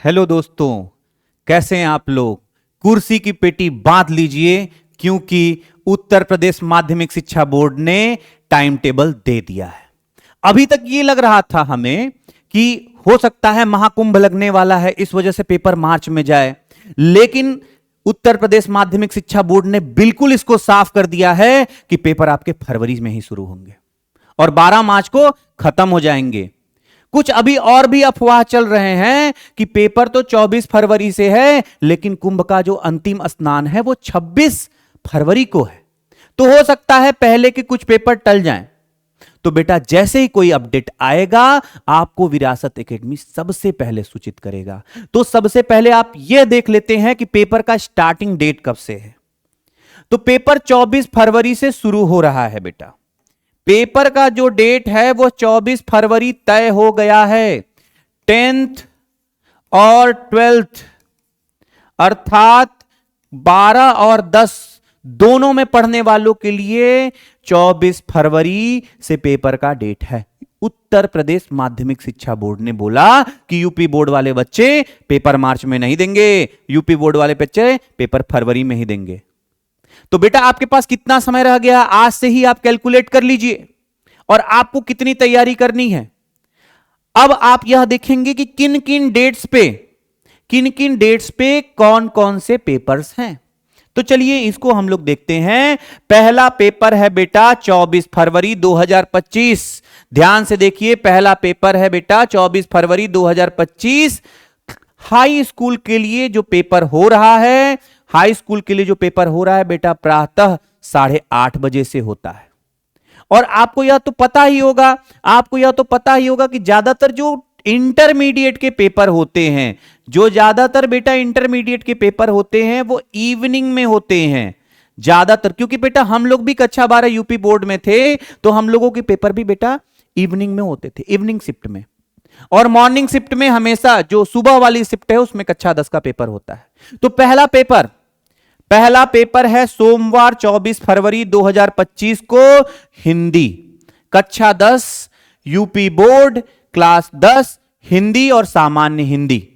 Hello दोस्तों, कैसे हैं आप लोग। कुर्सी की पेटी बांध लीजिए क्योंकि उत्तर प्रदेश माध्यमिक शिक्षा बोर्ड ने टाइम टेबल दे दिया है। अभी तक ये लग रहा था हमें कि हो सकता है महाकुंभ लगने वाला है, इस वजह से पेपर मार्च में जाए, लेकिन उत्तर प्रदेश माध्यमिक शिक्षा बोर्ड ने बिल्कुल इसको साफ कर दिया है कि पेपर आपके फरवरी में ही शुरू होंगे और 12 मार्च को खत्म हो जाएंगे। कुछ अभी और भी अफवाह चल रहे हैं कि पेपर तो 24 फरवरी से है, लेकिन कुंभ का जो अंतिम स्नान है वो 26 फरवरी को है, तो हो सकता है पहले के कुछ पेपर टल जाएं। तो बेटा जैसे ही कोई अपडेट आएगा आपको विरासत एकेडमी सबसे पहले सूचित करेगा। तो सबसे पहले आप यह देख लेते हैं कि पेपर का स्टार्टिंग डेट कब से है। तो पेपर 24 फरवरी से शुरू हो रहा है बेटा। पेपर का जो डेट है वो 24 फरवरी तय हो गया है। 10th और 12th अर्थात 12 और 10 दोनों में पढ़ने वालों के लिए 24 फरवरी से पेपर का डेट है। उत्तर प्रदेश माध्यमिक शिक्षा बोर्ड ने बोला कि यूपी बोर्ड वाले बच्चे पेपर मार्च में नहीं देंगे, यूपी बोर्ड वाले बच्चे पेपर फरवरी में ही देंगे। तो बेटा आपके पास कितना समय रह गया, आज से ही आप कैलकुलेट कर लीजिए और आपको कितनी तैयारी करनी है। अब आप यह देखेंगे कि किन किन डेट्स पे कौन कौन से पेपर्स हैं। तो चलिए इसको हम लोग देखते हैं। पहला पेपर है बेटा 24 फरवरी 2025। ध्यान से देखिए, पहला पेपर है बेटा 24 फरवरी 2025। हाई स्कूल के लिए जो पेपर हो रहा है, बेटा प्रातः 8:30 बजे से होता है। और आपको यह तो पता ही होगा कि ज्यादातर जो इंटरमीडिएट के पेपर होते हैं, वो इवनिंग में होते हैं ज्यादातर, क्योंकि बेटा हम लोग भी कक्षा 12 यूपी बोर्ड में थे, तो हम लोगों के पेपर भी बेटा इवनिंग में होते थे, इवनिंग शिफ्ट में। और मॉर्निंग शिफ्ट में हमेशा जो सुबह वाली शिफ्ट है उसमें कक्षा 10 का पेपर होता है। तो पहला पेपर है सोमवार 24 फरवरी 2025 को, हिंदी, कक्षा 10 यूपी बोर्ड, क्लास 10 हिंदी और सामान्य हिंदी।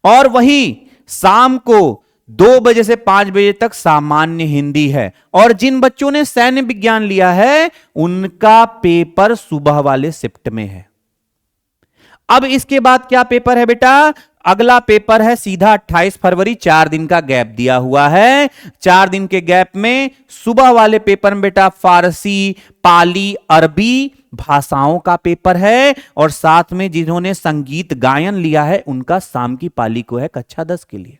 और वही शाम को 2 बजे से 5 बजे तक सामान्य हिंदी है। और जिन बच्चों ने सैन्य विज्ञान लिया है उनका पेपर सुबह वाले शिफ्ट में है। अब इसके बाद क्या पेपर है बेटा, अगला पेपर है सीधा 28 फरवरी, 4 दिन का गैप दिया हुआ है। 4 दिन के गैप में सुबह वाले पेपर में बेटा फारसी, पाली, अरबी भाषाओं का पेपर है। और साथ में जिन्होंने संगीत गायन लिया है उनका शाम की पाली को है, कक्षा 10 के लिए।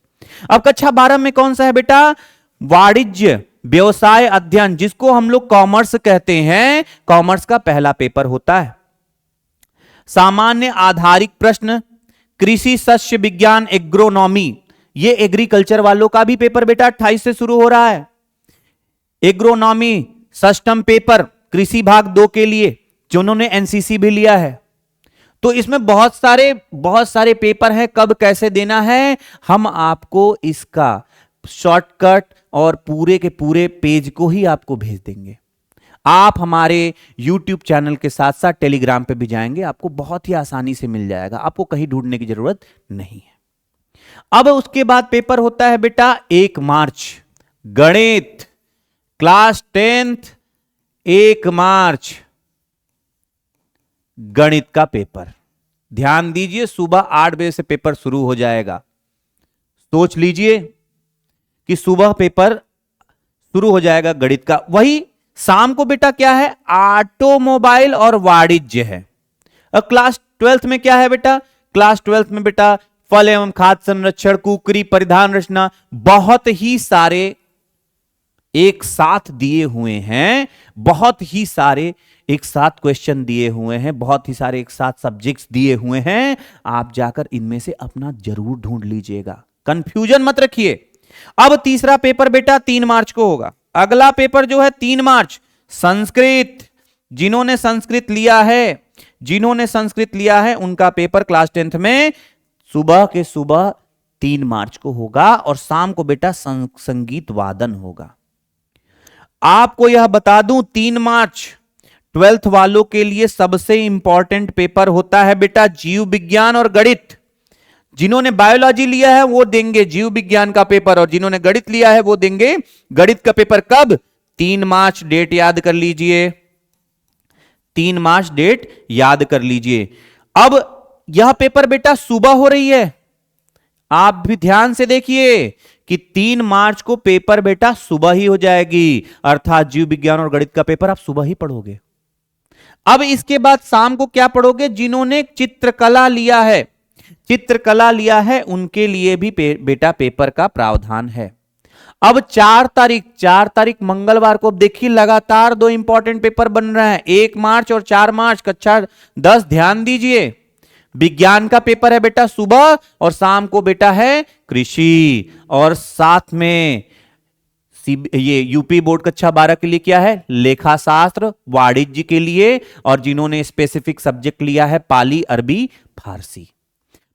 अब कक्षा 12 में कौन सा है बेटा, वाणिज्य व्यवसाय अध्ययन, जिसको हम लोग कॉमर्स कहते हैं, कॉमर्स का पहला पेपर होता है। सामान्य आधारिक प्रश्न, कृषि शस्य विज्ञान एग्रोनॉमी, ये एग्रीकल्चर वालों का भी पेपर बेटा 28 से शुरू हो रहा है। एग्रोनॉमी षष्टम पेपर कृषि भाग 2 के लिए, जिन्होंने एनसीसी भी लिया है। तो इसमें बहुत सारे पेपर हैं, कब कैसे देना है हम आपको इसका शॉर्टकट और पूरे के पूरे पेज को ही आपको भेज देंगे। आप हमारे YouTube चैनल के साथ साथ टेलीग्राम पे भी जाएंगे, आपको बहुत ही आसानी से मिल जाएगा, आपको कहीं ढूंढने की जरूरत नहीं है। अब उसके बाद पेपर होता है बेटा 1 मार्च, गणित, क्लास 10th 1 मार्च गणित का पेपर। ध्यान दीजिए, सुबह 8 बजे से पेपर शुरू हो जाएगा। सोच लीजिए कि सुबह पेपर शुरू हो जाएगा गणित का। वही शाम को बेटा क्या है, ऑटोमोबाइल और वाणिज्य है। और क्लास 12th में क्या है बेटा, क्लास 12th में बेटा फल एवं खाद्य संरक्षण, कुकरी, परिधान रचना, बहुत ही सारे एक साथ दिए हुए हैं, बहुत ही सारे एक साथ क्वेश्चन दिए हुए हैं, बहुत ही सारे एक साथ सब्जेक्ट्स दिए हुए हैं। आप जाकर इनमें से अपना जरूर ढूंढ लीजिएगा, कंफ्यूजन मत रखिए। अब तीसरा पेपर बेटा 3 मार्च को होगा। अगला पेपर जो है 3 मार्च, संस्कृत, जिन्होंने संस्कृत लिया है उनका पेपर क्लास 10th में सुबह के सुबह 3 मार्च को होगा। और शाम को बेटा संगीत वादन होगा। आपको यह बता दूं 3 मार्च 12th वालों के लिए सबसे इंपॉर्टेंट पेपर होता है बेटा जीव विज्ञान और गणित। जिन्होंने बायोलॉजी लिया है वो देंगे जीव विज्ञान का पेपर, और जिन्होंने गणित लिया है वो देंगे गणित का पेपर। कब? 3 मार्च, डेट याद कर लीजिए, 3 मार्च डेट याद कर लीजिए। अब यह पेपर बेटा सुबह हो रही है, आप भी ध्यान से देखिए कि 3 मार्च को पेपर बेटा सुबह ही हो जाएगी, अर्थात जीव विज्ञान और गणित का पेपर आप सुबह ही पढ़ोगे। अब इसके बाद शाम को क्या पढ़ोगे? जिन्होंने चित्रकला लिया है, चित्रकला लिया है उनके लिए भी बेटा पेपर का प्रावधान है। अब 4 तारीख मंगलवार को देखिए लगातार 2 इंपॉर्टेंट पेपर बन रहे हैं, 1 मार्च और 4 मार्च कक्षा 10। ध्यान दीजिए, विज्ञान का पेपर है बेटा सुबह, और शाम को बेटा है कृषि, और साथ में ये यूपी बोर्ड कक्षा 12 के लिए क्या है? लेखा शास्त्र, वाणिज्य के लिए, और जिन्होंने स्पेसिफिक सब्जेक्ट लिया है पाली, अरबी, फारसी।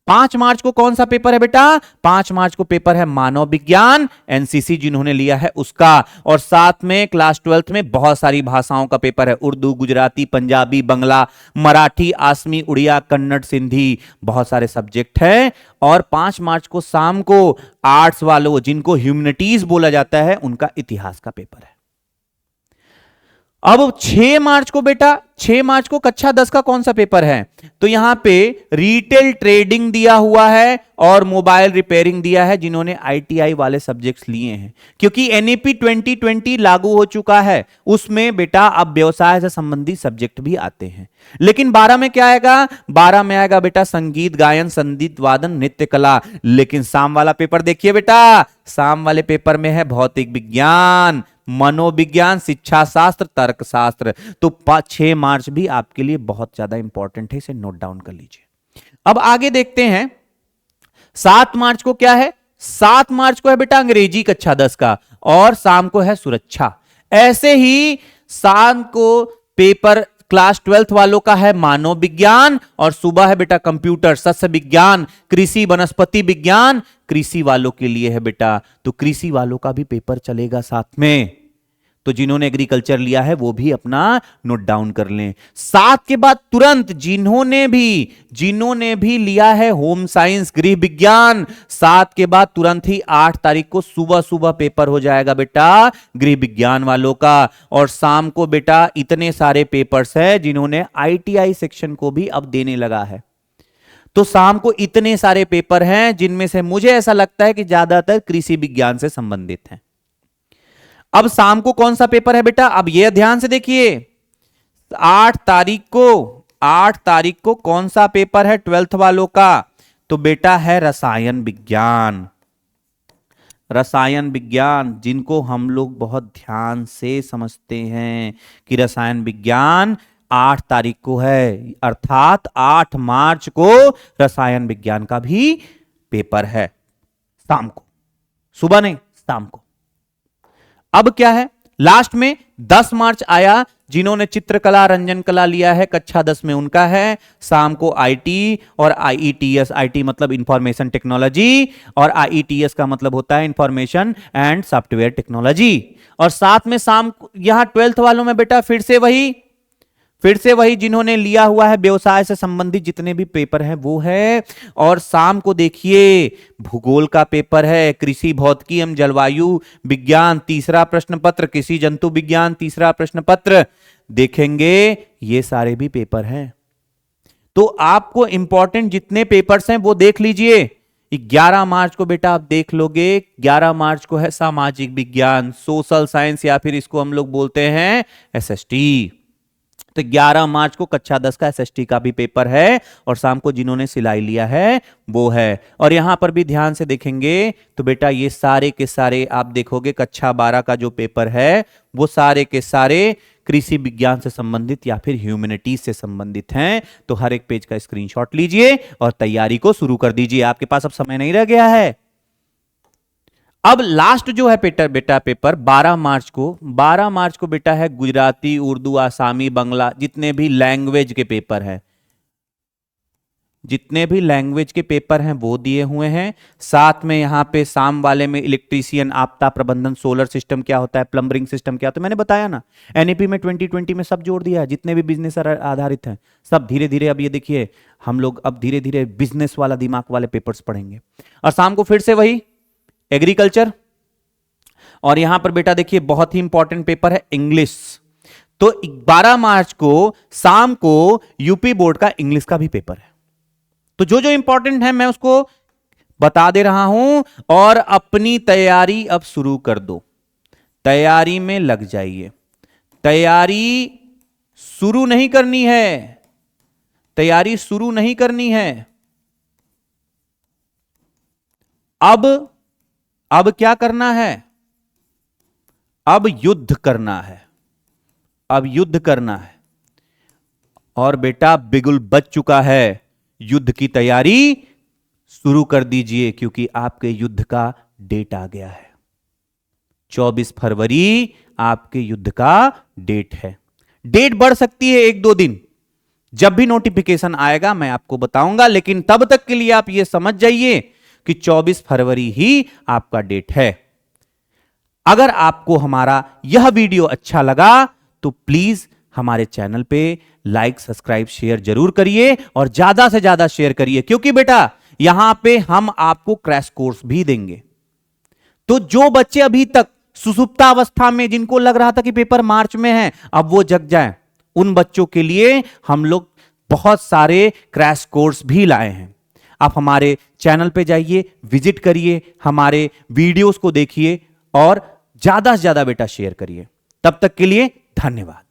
5 मार्च को कौन सा पेपर है बेटा? 5 मार्च को पेपर है मानव विज्ञान, एनसीसी जिन्होंने लिया है उसका, और साथ में क्लास 12th में बहुत सारी भाषाओं का पेपर है, उर्दू, गुजराती, पंजाबी, बंगला, मराठी, आसमी, उड़िया, कन्नड़, सिंधी, बहुत सारे सब्जेक्ट हैं। और 5 मार्च को शाम को आर्ट्स वालों, जिनको ह्यूमैनिटीज बोला जाता है, उनका इतिहास का पेपर है। अब 6 मार्च को बेटा, 6 मार्च को कक्षा 10 का कौन सा पेपर है? तो यहां पे रिटेल ट्रेडिंग दिया हुआ है और मोबाइल रिपेयरिंग दिया है, जिन्होंने आईटीआई वाले सब्जेक्ट्स लिए हैं, क्योंकि एनईपी 2020 लागू हो चुका है, उसमें बेटा अब व्यवसाय से संबंधित सब्जेक्ट भी आते हैं। लेकिन 12 में क्या आएगा? 12 में आएगा बेटा संगीत, गायन, संगीत वादन, नृत्य कला। लेकिन शाम वाला पेपर देखिए बेटा, शाम वाले पेपर में है भौतिक विज्ञान, मनोविज्ञान, शिक्षा शास्त्र, तर्क शास्त्र। तो 6 मार्च भी आपके लिए बहुत ज्यादा इंपॉर्टेंट है, इसे नोट डाउन कर लीजिए। अब आगे देखते हैं 7 मार्च को क्या है? 7 मार्च को है बेटा अंग्रेजी कक्षा 10 का, और शाम को है सुरक्षा। ऐसे ही शाम को पेपर क्लास 12th वालों का है मानव विज्ञान, और सुबह है बेटा कंप्यूटर, सस्य विज्ञान, कृषि, वनस्पति विज्ञान, कृषि वालों के लिए है बेटा। तो कृषि वालों का भी पेपर चलेगा साथ में, तो जिन्होंने एग्रीकल्चर लिया है वो भी अपना नोट डाउन कर लें। 7 के बाद तुरंत जिन्होंने भी लिया है होम साइंस, गृह विज्ञान, 7 के बाद तुरंत ही 8 तारीख को सुबह सुबह पेपर हो जाएगा बेटा गृह विज्ञान वालों का। और शाम को बेटा इतने सारे पेपर्स हैं जिन्होंने आईटीआई सेक्शन को भी अब देने लगा है, तो शाम को इतने सारे पेपर हैं जिनमें से मुझे ऐसा लगता है कि ज्यादातर कृषि विज्ञान से संबंधित हैं। अब शाम को कौन सा पेपर है बेटा? अब यह ध्यान से देखिए, 8 तारीख को कौन सा पेपर है 12th वालों का? तो बेटा है रसायन विज्ञान। रसायन विज्ञान जिनको हम लोग बहुत ध्यान से समझते हैं कि रसायन विज्ञान 8 तारीख को है, अर्थात 8 मार्च को रसायन विज्ञान का भी पेपर है, शाम को, सुबह नहीं, शाम को। अब क्या है लास्ट में? 10 मार्च आया, जिन्होंने चित्रकला, रंजन कला लिया है कक्षा 10 में उनका है, शाम को आईटी और आईईटीएस, आईटी मतलब इंफॉर्मेशन टेक्नोलॉजी, और आईईटीएस का मतलब होता है इंफॉर्मेशन एंड सॉफ्टवेयर टेक्नोलॉजी। और साथ में शाम यहां 12th वालों में बेटा फिर से वही जिन्होंने लिया हुआ है व्यवसाय से संबंधित जितने भी पेपर हैं वो है। और शाम को देखिए भूगोल का पेपर है, कृषि, भौतिकी एवं जलवायु विज्ञान तीसरा प्रश्न पत्र, कृषि जंतु विज्ञान तीसरा प्रश्न पत्र देखेंगे, ये सारे भी पेपर हैं। तो आपको इंपॉर्टेंट जितने पेपर्स हैं वो देख लीजिए। 11 मार्च को बेटा आप देख लोगे, 11 मार्च को है सामाजिक विज्ञान, सोशल साइंस, या फिर इसको हम लोग बोलते हैं एसएसटी। तो 11 मार्च को कक्षा 10 का एसएसटी का भी पेपर है, और शाम को जिन्होंने सिलाई लिया है वो है। और यहां पर भी ध्यान से देखेंगे तो बेटा ये सारे के सारे आप देखोगे कक्षा 12 का जो पेपर है वो सारे के सारे कृषि विज्ञान से संबंधित या फिर ह्यूमैनिटीज से संबंधित हैं। तो हर एक पेज का स्क्रीनशॉट लीजिए और तैयारी को शुरू कर दीजिए, आपके पास अब समय नहीं रह गया है। अब लास्ट जो है बेटा पेपर 12 मार्च को बेटा है गुजराती, उर्दू, आसामी, बंगला, जितने भी लैंग्वेज के पेपर हैं जितने भी लैंग्वेज के पेपर हैं वो दिए हुए हैं, साथ में यहां पे शाम वाले में इलेक्ट्रीशियन, आपदा प्रबंधन, सोलर सिस्टम क्या होता है, प्लम्बरिंग सिस्टम क्या होता है, मैंने बताया ना। एनईपी में 2020 में सब जोड़ दिया है, जितने भी बिजनेस आधारित हैं सब धीरे धीरे। अब ये देखिए हम लोग अब धीरे धीरे बिजनेस वाला दिमाग वाले पेपर्स पढ़ेंगे। और शाम को फिर से वही एग्रीकल्चर, और यहां पर बेटा देखिए बहुत ही इंपॉर्टेंट पेपर है इंग्लिश। तो 12 मार्च को शाम को यूपी बोर्ड का इंग्लिश का भी पेपर है। तो जो जो इंपॉर्टेंट है मैं उसको बता दे रहा हूं, और अपनी तैयारी अब शुरू कर दो, तैयारी में लग जाइए। तैयारी शुरू नहीं करनी है, तैयारी शुरू नहीं करनी है। अब क्या करना है? अब युद्ध करना है, अब युद्ध करना है। और बेटा बिगुल बज चुका है, युद्ध की तैयारी शुरू कर दीजिए, क्योंकि आपके युद्ध का डेट आ गया है। 24 फरवरी आपके युद्ध का डेट है। डेट बढ़ सकती है 1-2 दिन, जब भी नोटिफिकेशन आएगा मैं आपको बताऊंगा, लेकिन तब तक के लिए आप यह समझ जाइए कि 24 फरवरी ही आपका डेट है। अगर आपको हमारा यह वीडियो अच्छा लगा तो प्लीज हमारे चैनल पे लाइक, सब्सक्राइब, शेयर जरूर करिए, और ज्यादा से ज्यादा शेयर करिए, क्योंकि बेटा यहां पे हम आपको क्रैश कोर्स भी देंगे। तो जो बच्चे अभी तक सुसुप्तावस्था में, जिनको लग रहा था कि पेपर मार्च में है, अब वो जग जाएं, उन बच्चों के लिए हम लोग बहुत सारे क्रैश कोर्स भी लाए हैं। आप हमारे चैनल पे जाइए, विजिट करिए, हमारे वीडियोस को देखिए, और ज्यादा से ज्यादा बेटा शेयर करिए। तब तक के लिए धन्यवाद।